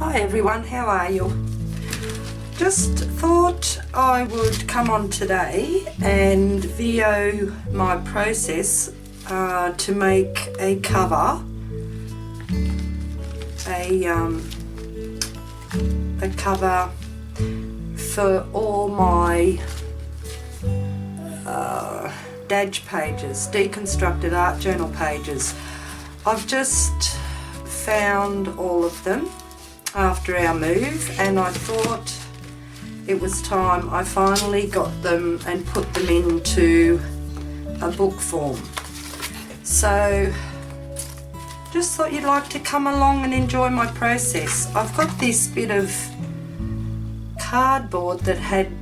Hi everyone, how are you? Just thought I would come on today and video my process to make a cover, a cover for all my DAJ pages, deconstructed art journal pages. I've just found all of them after our move and I thought it was time I finally got them and put them into a book form. So just thought you'd like to come along and enjoy my process. I've got this bit of cardboard that had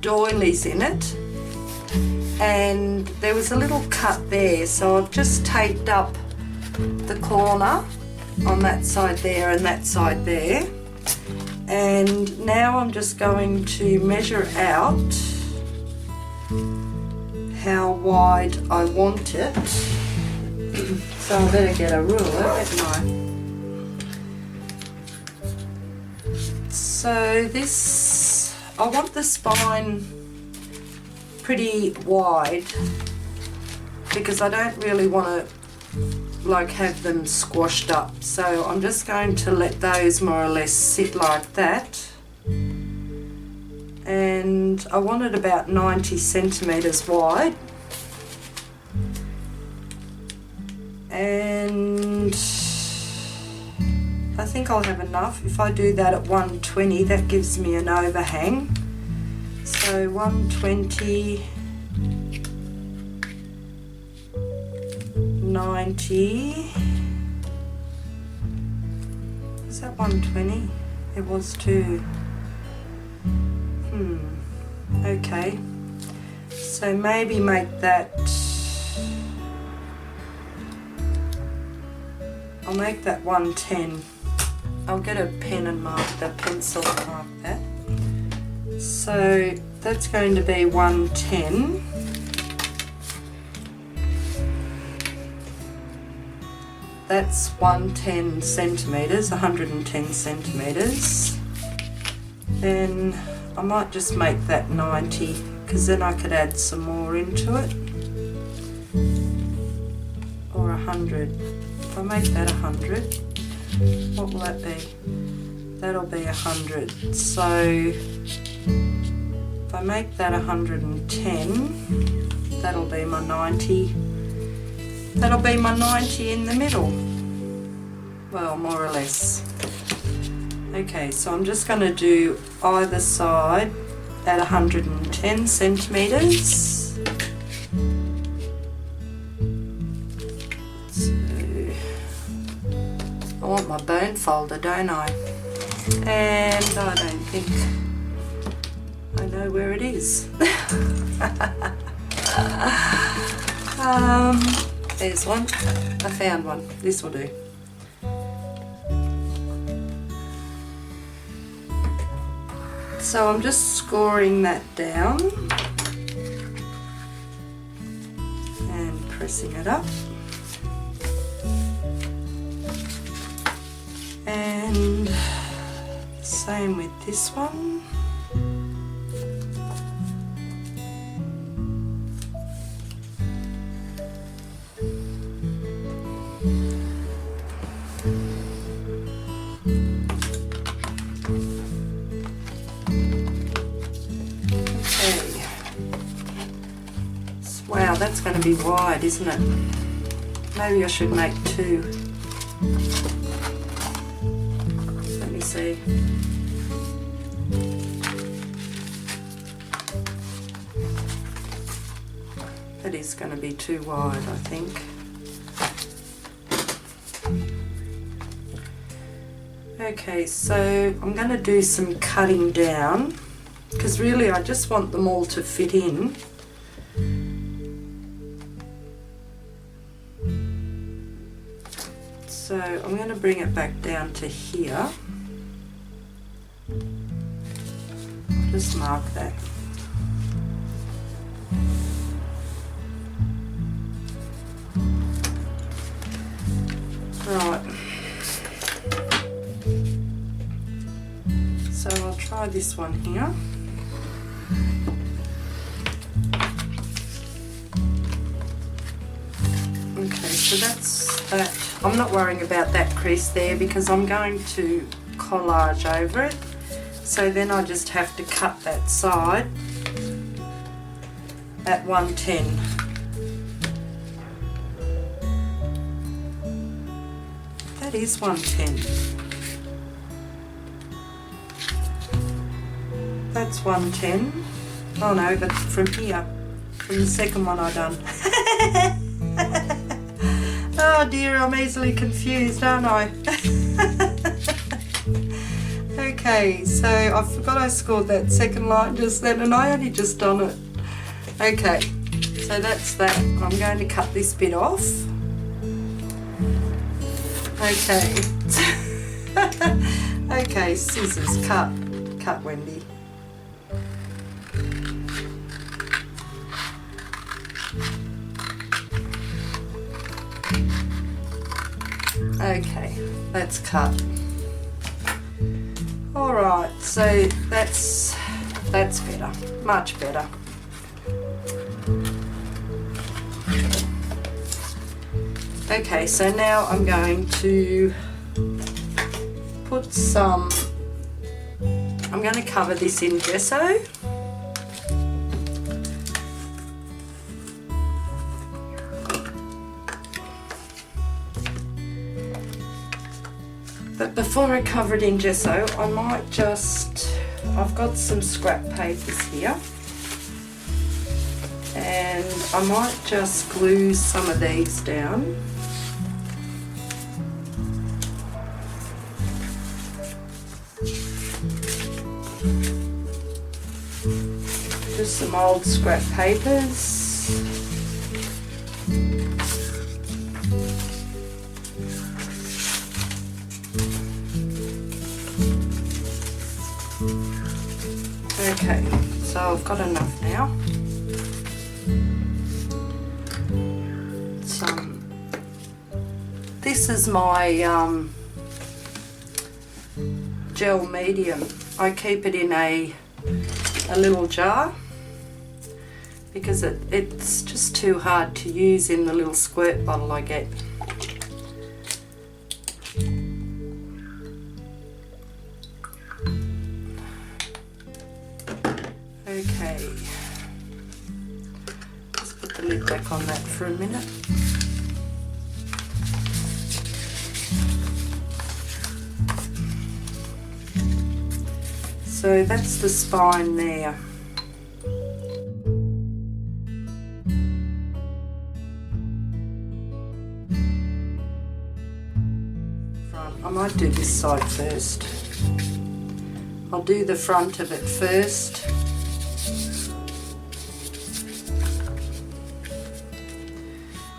doilies in it and there was a little cut there, so I've just taped up the corner on that side there and that side there, and now I'm just going to measure out how wide I want it. So I better get a ruler, hadn't I? So this, I want the spine pretty wide because I don't really want to like have them squashed up, so I'm just going to let those more or less sit like that, and I want it about 90 centimeters wide, and I think I'll have enough. If I do that at 120, that gives me an overhang, so 120, 90, is that 120? It was too. Okay, so maybe make that, I'll make that 110. I'll get a pen and mark the pencil and mark that. So that's going to be 110. That's 110 centimeters, 110 centimeters. Then I might just make that 90 because then I could add some more into it. Or 100. If I make that 100, what will that be? That'll be 100. So if I make that 110, that'll be my 90. That'll be my 90 in the middle. Well, more or less. Okay, so I'm just going to do either side at 110 centimeters. So I want my bone folder, don't I? And I don't think I know where it is. There's one. I found one. This will do. So I'm just scoring that down and pressing it up. And same with this one. Wow, that's going to be wide, isn't it? Maybe I should make two. Let me see. That is going to be too wide, I think. Okay, so I'm going to do some cutting down because really I just want them all to fit in. So I'm going to bring it back down to here. I'll just mark that. Right. try this one here. Okay, so that's that. I'm not worrying about that crease there because I'm going to collage over it. So then I just have to cut that side at 110. That is 110. That's 110. Oh no, but from here, from the second one I done. Oh dear, I'm easily confused, aren't I? Okay, so I forgot I scored that second line just then and I only just done it. Okay, so that's that. I'm going to cut this bit off. Okay. Okay, scissors, cut. Cut, Wendy. Okay, that's cut. Alright, so that's better, much better. Okay, so now I'm going to put some, I'm going to cover this in gesso. But before I cover it in gesso, I might just, I've got some scrap papers here, and I might just glue some of these down. Just some old scrap papers. Okay, so I've got enough now. This is my gel medium. I keep it in a little jar because it's just too hard to use in the little squirt bottle I get. Okay, let's put the lid back on that for a minute. So that's the spine there. Front. I might do this side first. I'll do the front of it first.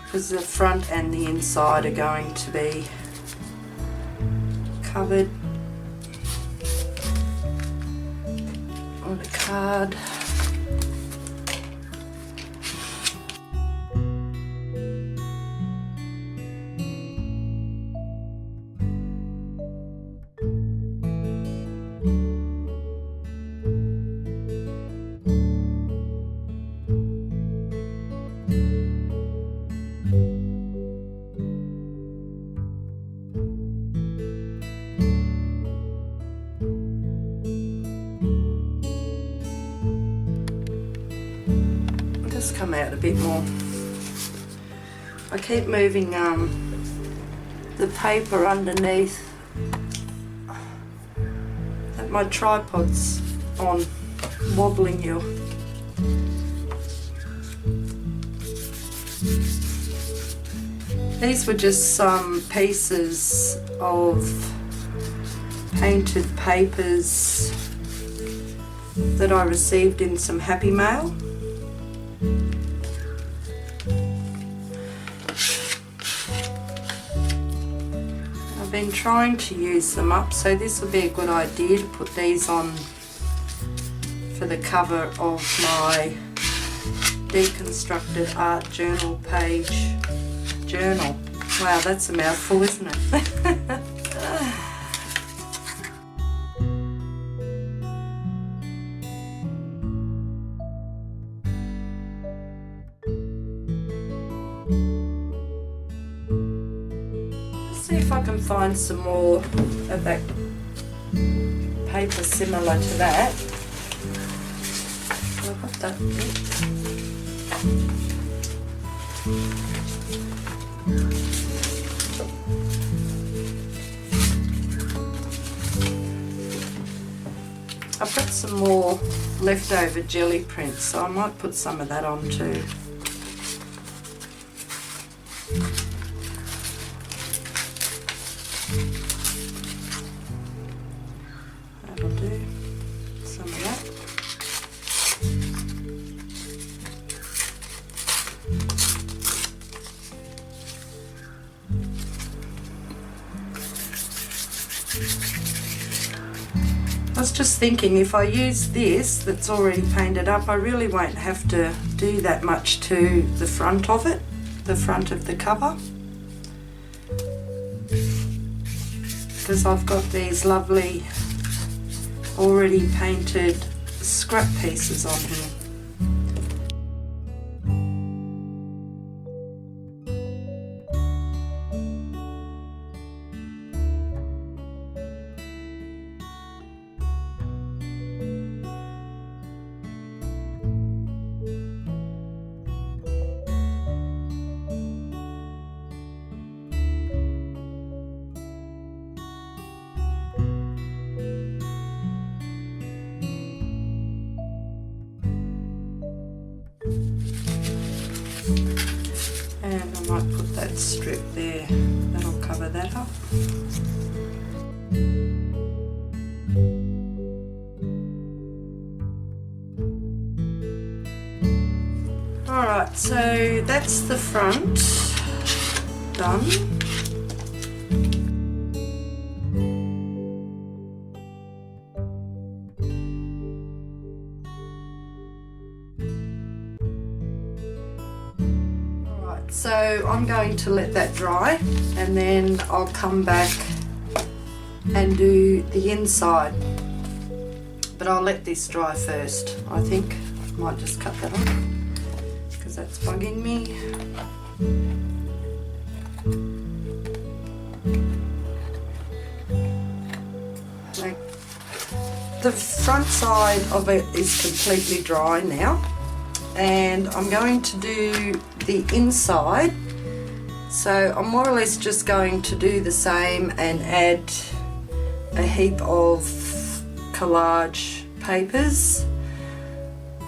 Because the front and the inside are going to be covered on a card. Come out a bit more. I keep moving the paper underneath that my tripod's on, wobbling you. These were just some pieces of painted papers that I received in some Happy Mail. Been trying to use them up, so this will be a good idea to put these on for the cover of my deconstructed art journal page journal. Wow, that's a mouthful, isn't it? can find some more of that paper similar to that. I've got that bit. I've got some more leftover jelly prints, so I might put some of that on too. That'll do. Some of that. I was just thinking, if I use this that's already painted up, I really won't have to do that much to the front of it, the front of the cover, because I've got these lovely already painted scrap pieces on here. And I might put that strip there, that'll cover that up. Alright, so that's the front done. So I'm going to let that dry and then I'll come back and do the inside. But I'll let this dry first. I think I might just cut that off because that's bugging me. Like, the front side of it is completely dry now. And I'm going to do the inside, so I'm more or less just going to do the same and add a heap of collage papers,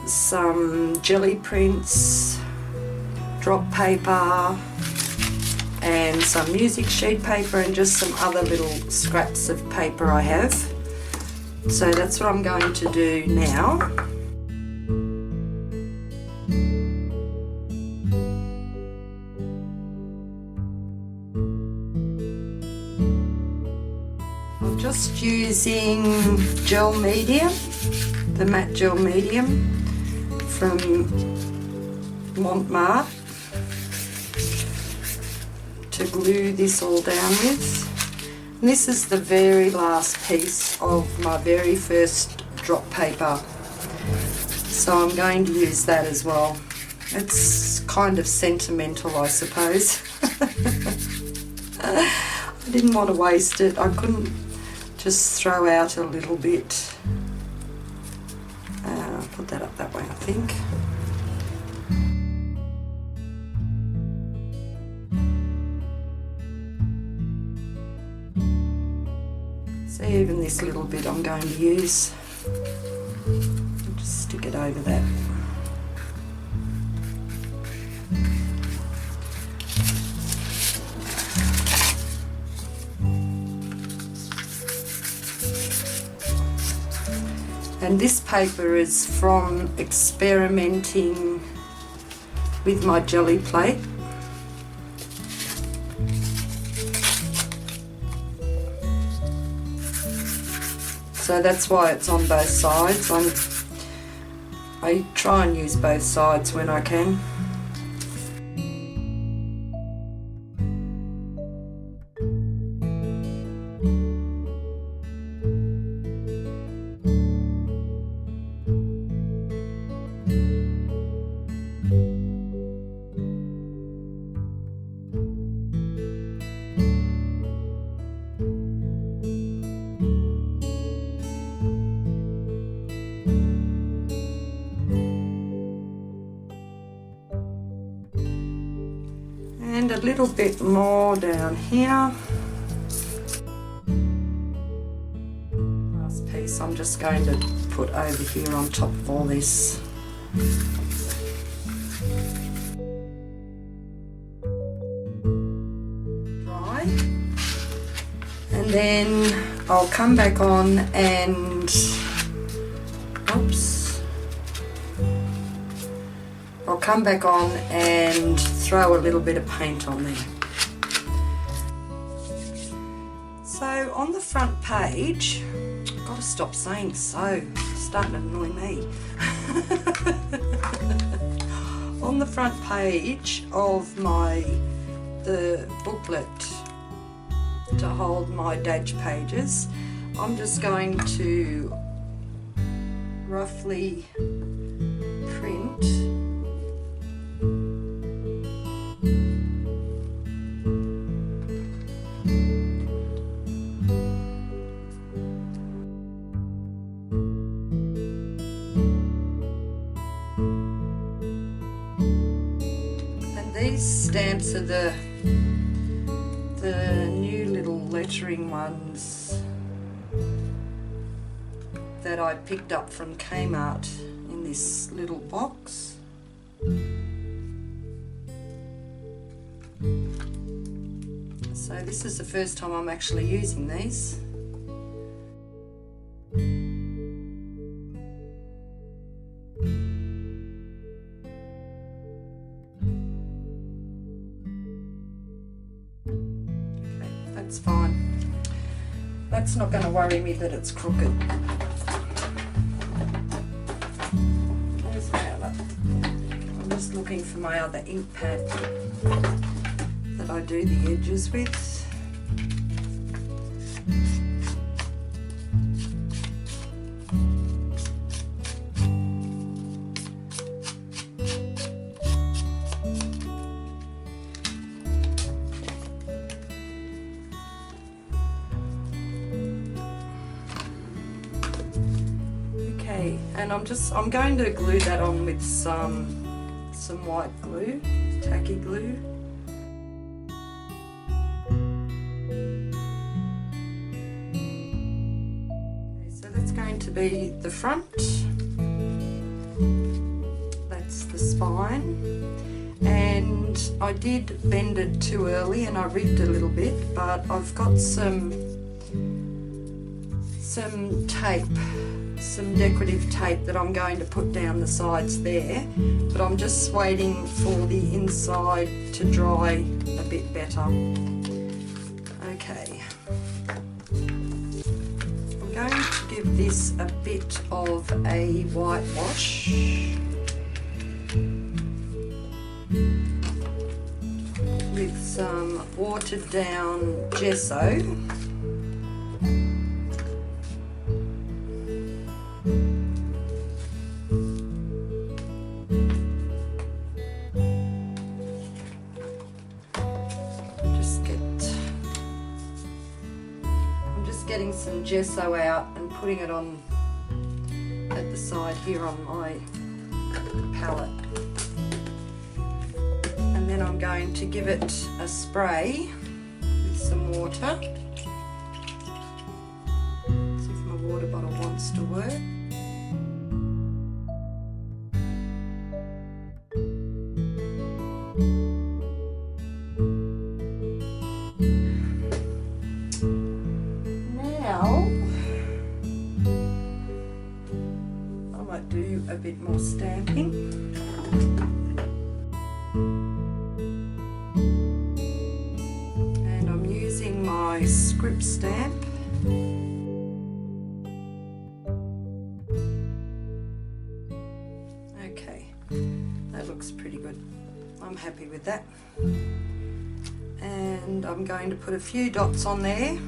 some jelly prints, drop paper, and some music sheet paper, and just some other little scraps of paper I have. So that's what I'm going to do now. Just using gel medium, the matte gel medium from Montmartre to glue this all down with. And this is the very last piece of my very first drop paper, so I'm going to use that as well. It's kind of sentimental, I suppose. I didn't want to waste it. I couldn't just throw out a little bit. I'll put that up that way, I think. So even this little bit I'm going to use. I'll just stick it over that. And this paper is from experimenting with my jelly plate. So that's why it's on both sides. I try and use both sides when I can. And a little bit more down here. Last piece I'm just going to put over here on top of all this. Dry. And then I'll come back on and, I'll come back on and throw a little bit of paint on there. So on the front page, I've got to stop saying so, it's starting to annoy me. On the front page of the booklet to hold my DAJ pages, I'm just going to roughly print these stamps are the new little lettering ones that I picked up from Kmart in this little box. So this is the first time I'm actually using these. That's fine. That's not going to worry me that it's crooked. Where's my other? I'm just looking for my other ink pad that I do the edges with. And I'm going to glue that on with some white glue, tacky glue. Okay, so that's going to be the front. That's the spine. And I did bend it too early and I ribbed a little bit, but I've got some tape, some decorative tape that I'm going to put down the sides there, but I'm just waiting for the inside to dry a bit better. Okay, I'm going to give this a bit of a whitewash. With some watered down gesso. Getting some gesso out and putting it on at the side here on my palette, and then I'm going to give it a spray with some water. See if my water bottle wants to work. I might do a bit more stamping. And I'm using my script stamp. Okay, that looks pretty good. I'm happy with that. And I'm going to put a few dots on there.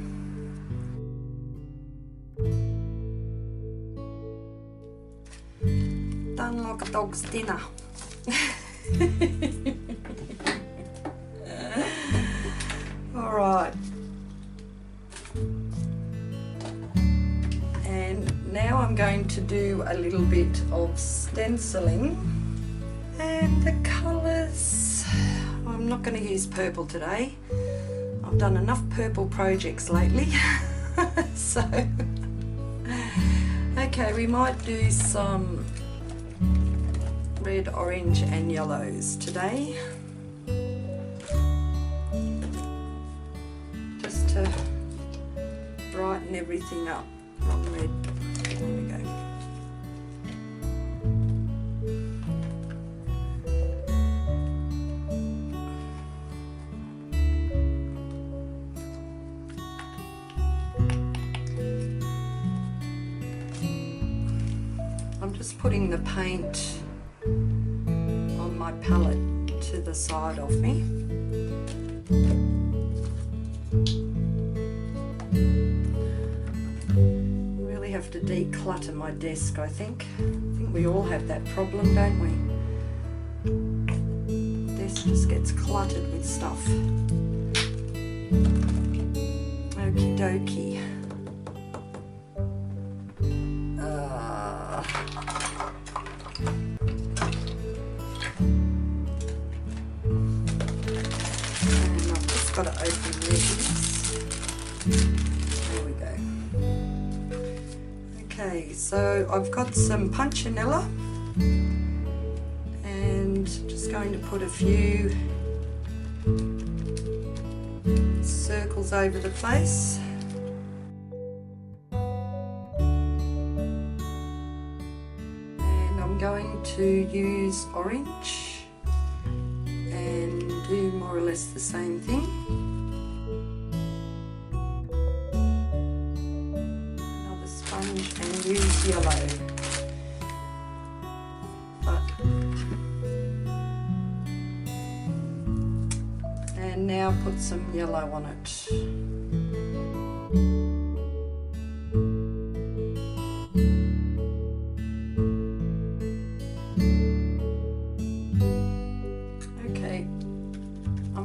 Done like a dog's dinner. Alright. And now I'm going to do a little bit of stenciling. And the colours, I'm not going to use purple today. I've done enough purple projects lately. So, okay, we might do some red, orange and yellows today. Just to brighten everything up. Wrong red. There we go. I'm just putting the paint on my palette to the side of me. Really have to declutter my desk, I think. I think we all have that problem, don't we? The desk just gets cluttered with stuff. Okie dokie. Got to open these. There we go. Okay, so I've got some punchinella and just going to put a few circles over the place. And I'm going to use orange and do more or less the same thing. Another sponge and use yellow. And now put some yellow on it.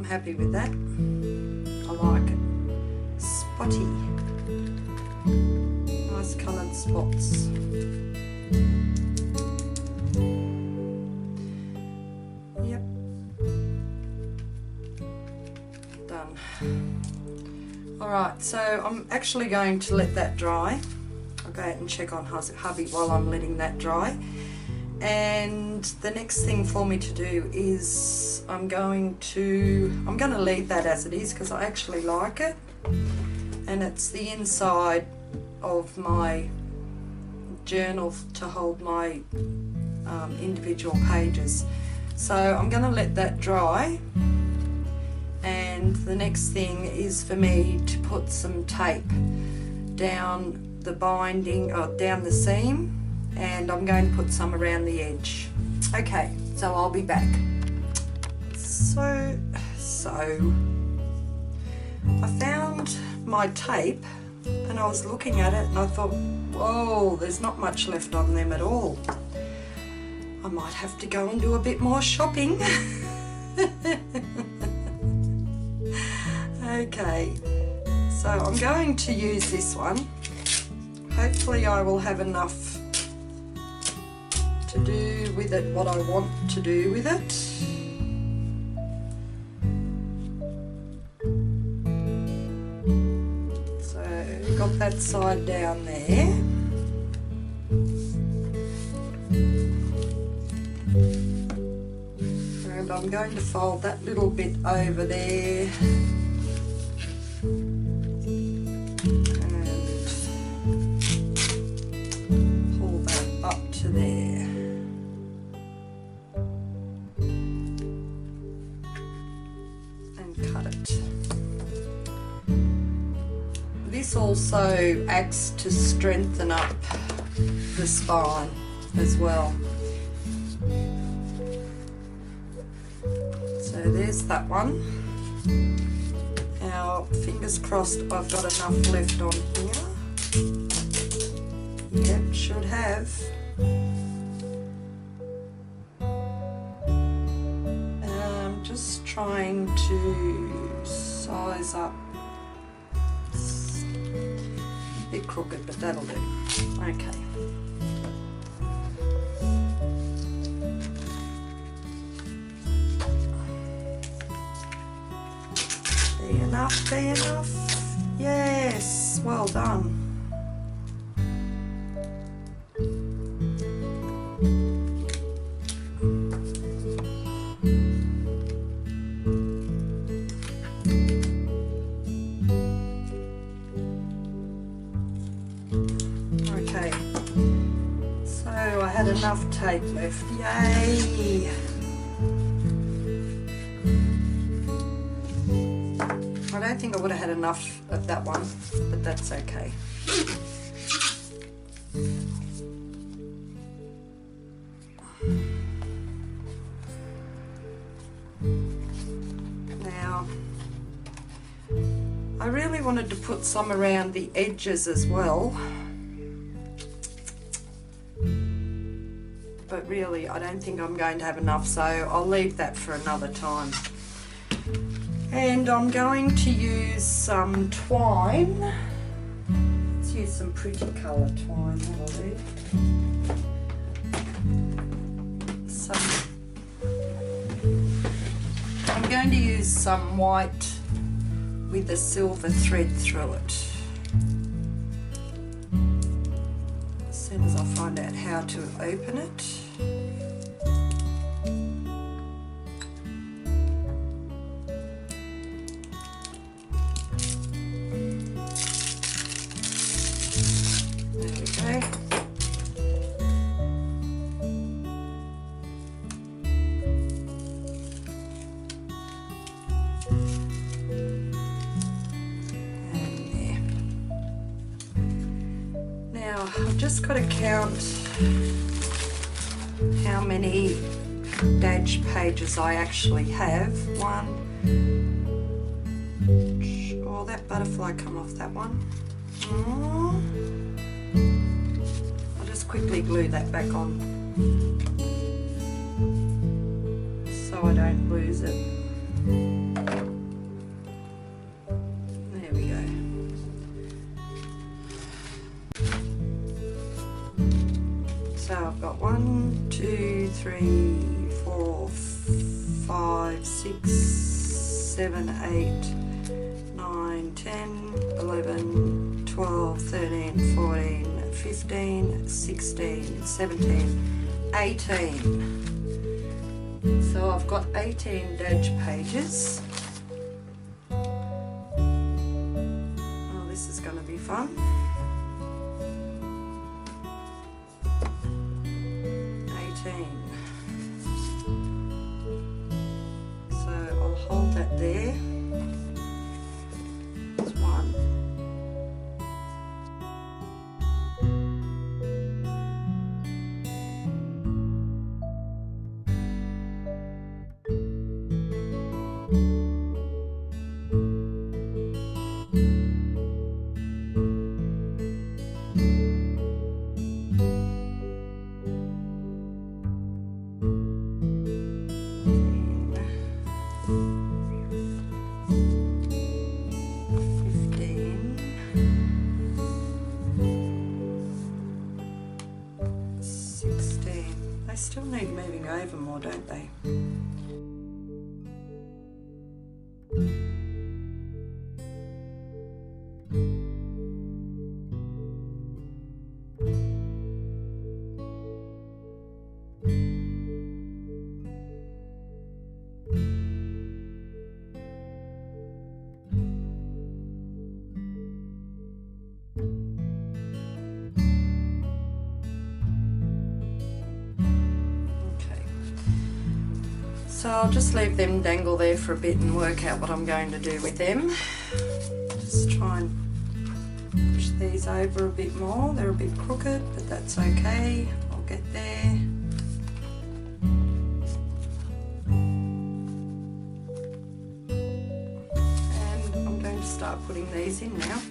Happy with that. I like it. Spotty. Nice coloured spots. Yep. Done. Alright, so I'm actually going to let that dry. I'll go out and check on hubby while I'm letting that dry. And the next thing for me to do is I'm going to leave that as it is because I actually like it, and it's the inside of my journal to hold my individual pages. So I'm going to let that dry, and the next thing is for me to put some tape down the binding or down the seam, and I'm going to put some around the edge. Okay, so I'll be back. So I found my tape and I was looking at it and I thought, whoa, there's not much left on them at all. I might have to go and do a bit more shopping. Okay, so I'm going to use this one. Hopefully I will have enough to do with it what I want to do with it. So got that side down there. And I'm going to fold that little bit over there. There and cut it. This also acts to strengthen up the spine as well. So there's that one. Now fingers crossed I've got enough left on here. Yep, should have. Just trying to size up Bit crooked, but that'll do. Okay. Be enough, be enough. Yes, well done. Okay, so I had enough tape left, yay! I don't think I would have had enough of that one, but that's okay. Now, I really wanted to put some around the edges as well, but really I don't think I'm going to have enough, so I'll leave that for another time. And I'm going to use some twine. Let's use some pretty colour twine, that'll do. I'm going to use some white with a silver thread through it. As soon as I find out how to open it. I've just got to count how many DAJ pages I actually have. Oh, that butterfly come off that one. I'll just quickly glue that back on so I don't lose it. There we go. So I've got 1, 2, 3, 4, 5, 6, 7, 8, 9, 10, 11, 12, 13, 14, 15, 16, 17, 18. So I've got 18 DAJ pages. Oh, this is going to be fun. 18. So I'll hold that there. That's one. They still need moving over more, don't they? So I'll just leave them dangle there for a bit and work out what I'm going to do with them. Just try and push these over a bit more. They're a bit crooked, but that's okay. I'll get there. And I'm going to start putting these in now.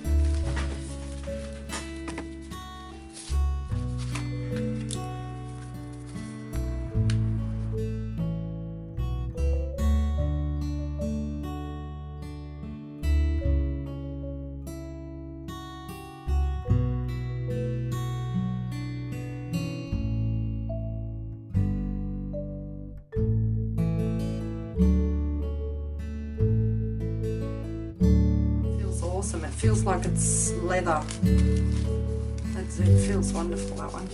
feels like it's leather. It feels wonderful, that one.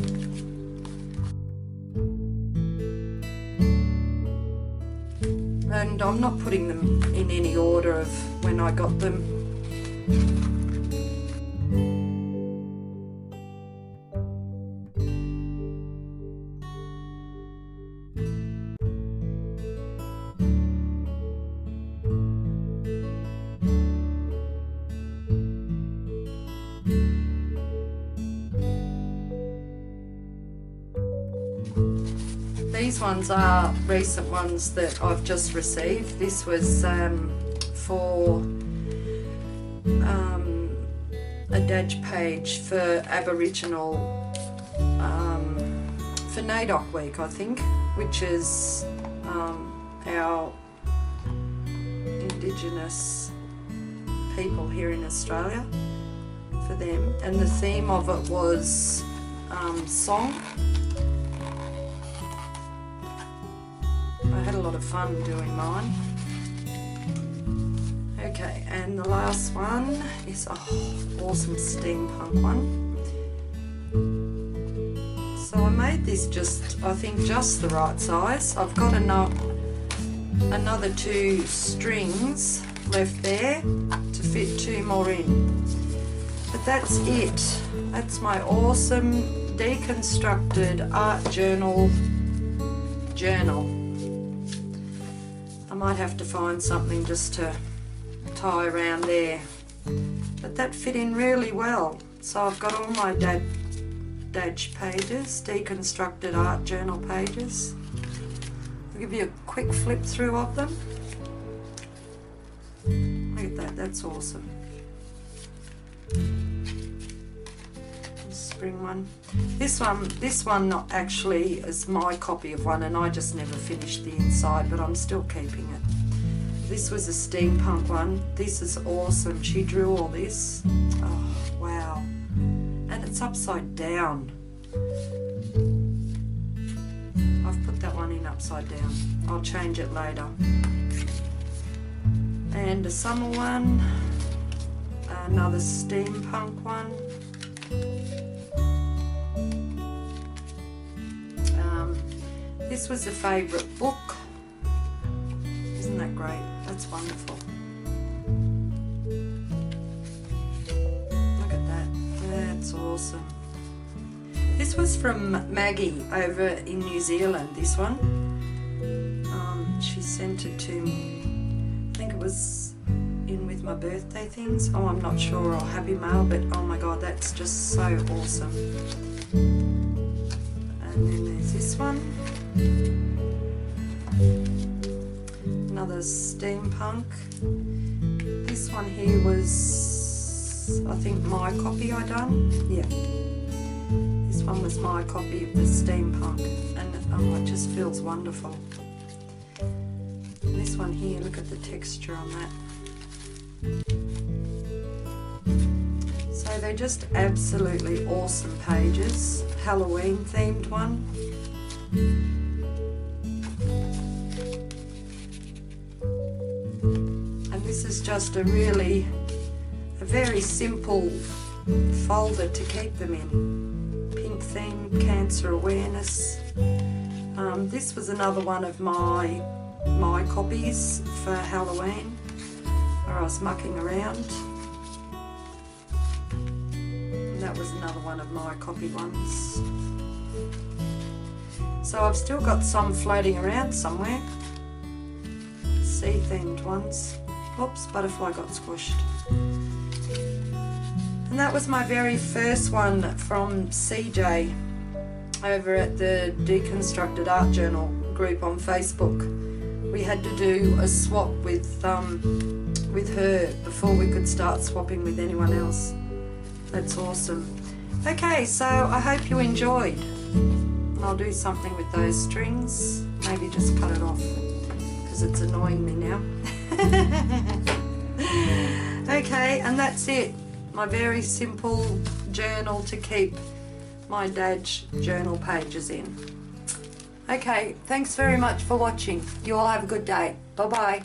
And I'm not putting them in any order of when I got them. These ones are recent ones that I've just received. This was for a DAJ page for Aboriginal, for NAIDOC week, I think, which is our Indigenous people here in Australia, for them. And the theme of it was song. I had a lot of fun doing mine. Okay, and the last one is awesome steampunk one. So I made this I think just the right size. I've got another 2 strings left there to fit 2 more in. But that's it. That's my awesome deconstructed art journal. I might have to find something just to tie around there, but that fit in really well. So I've got all my DAJ pages, deconstructed art journal pages. I'll give you a quick flip through of them. Look at that, that's awesome. Spring one. This one not actually is my copy of one, and I just never finished the inside, but I'm still keeping it. This was a steampunk one. This is awesome. She drew all this. Oh wow. And it's upside down. I've put that one in upside down. I'll change it later. And a summer one. Another steampunk one. This was a favourite book. Isn't that great? That's wonderful. Look at that. That's awesome. This was from Maggie over in New Zealand, this one. She sent it to me. I think it was in with my birthday things. Oh, I'm not sure, or Happy Mail, but oh my god, that's just so awesome. And then there's this one. Another steampunk. This one here was, I think, my copy I done. Yeah. This one was my copy of the steampunk, and oh, it just feels wonderful. And this one here, look at the texture on that. So they're just absolutely awesome pages. Halloween themed one. And this is just a very simple folder to keep them in. Pink theme, cancer awareness. This was another one of my copies for Halloween, where I was mucking around. And that was another one of my copy ones. So I've still got some floating around somewhere. Sea themed ones. Oops, butterfly got squished. And that was my very first one from CJ over at the Deconstructed Art Journal group on Facebook. We had to do a swap with her before we could start swapping with anyone else. That's awesome. Okay, so I hope you enjoyed. I'll do something with those strings. Maybe just cut it off because it's annoying me now. Okay, and that's it. My very simple journal to keep my DAJ journal pages in. Okay, thanks very much for watching. You all have a good day. Bye-bye.